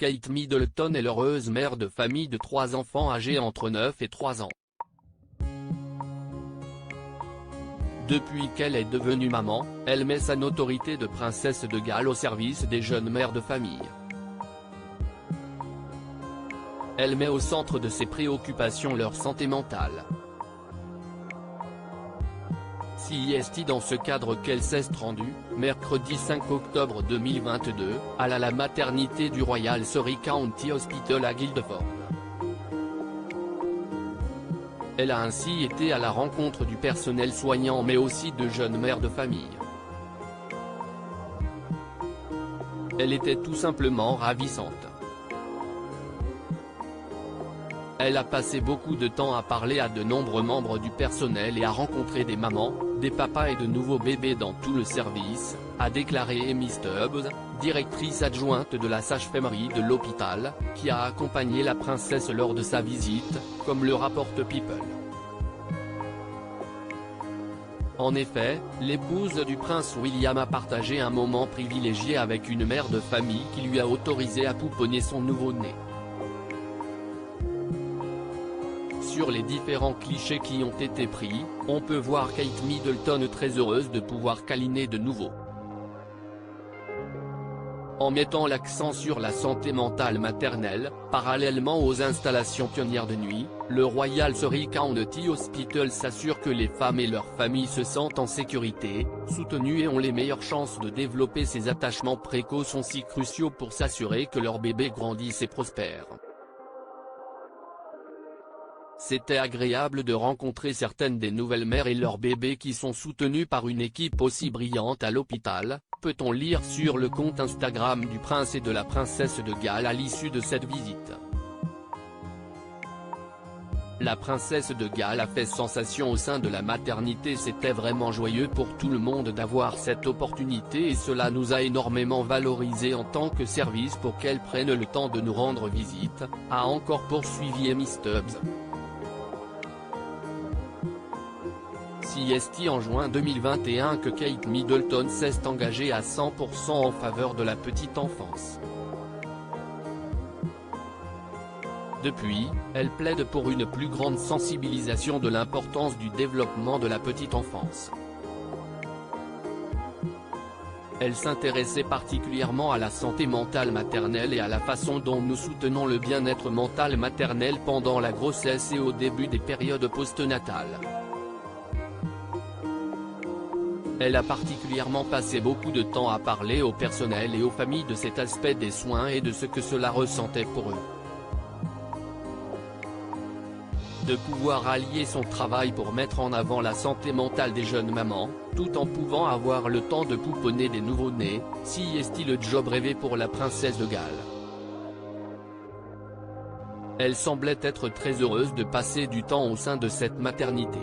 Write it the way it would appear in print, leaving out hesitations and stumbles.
Kate Middleton est l'heureuse mère de famille de 3 enfants âgés entre 9 et 3 ans. Depuis qu'elle est devenue maman, elle met sa notoriété de princesse de Galles au service des jeunes mères de famille. Elle met au centre de ses préoccupations leur santé mentale. C'est dans ce cadre qu'elle s'est rendue, mercredi 5 octobre 2022, à la maternité du Royal Surrey County Hospital à Guildford. Elle a ainsi été à la rencontre du personnel soignant mais aussi de jeunes mères de famille. Elle était tout simplement ravissante. Elle a passé beaucoup de temps à parler à de nombreux membres du personnel et à rencontrer des mamans, des papas et de nouveaux bébés dans tout le service, a déclaré Amy Stubbs, directrice adjointe de la sage-fèmerie de l'hôpital, qui a accompagné la princesse lors de sa visite, comme le rapporte People. En effet, l'épouse du prince William a partagé un moment privilégié avec une mère de famille qui lui a autorisé à pouponner son nouveau-né. Sur les différents clichés qui ont été pris, on peut voir Kate Middleton très heureuse de pouvoir câliner de nouveau. En mettant l'accent sur la santé mentale maternelle, parallèlement aux installations pionnières de nuit, le Royal Surrey County Hospital s'assure que les femmes et leurs familles se sentent en sécurité, soutenues et ont les meilleures chances de développer ces attachements précoces si cruciaux pour s'assurer que leur bébé grandisse et prospère. C'était agréable de rencontrer certaines des nouvelles mères et leurs bébés qui sont soutenus par une équipe aussi brillante à l'hôpital, peut-on lire sur le compte Instagram du prince et de la princesse de Galles à l'issue de cette visite. La princesse de Galles a fait sensation au sein de la maternité. C'était vraiment joyeux pour tout le monde d'avoir cette opportunité et cela nous a énormément valorisé en tant que service pour qu'elle prenne le temps de nous rendre visite, a encore poursuivi Amy Stubbs. C'est en juin 2021 que Kate Middleton s'est engagée à 100% en faveur de la petite enfance. Depuis, elle plaide pour une plus grande sensibilisation de l'importance du développement de la petite enfance. Elle s'intéressait particulièrement à la santé mentale maternelle et à la façon dont nous soutenons le bien-être mental maternel pendant la grossesse et au début des périodes postnatales. Elle a particulièrement passé beaucoup de temps à parler au personnel et aux familles de cet aspect des soins et de ce que cela ressentait pour eux. De pouvoir allier son travail pour mettre en avant la santé mentale des jeunes mamans, tout en pouvant avoir le temps de pouponner des nouveau-nés, c'est le job rêvé pour la princesse de Galles. Elle semblait être très heureuse de passer du temps au sein de cette maternité.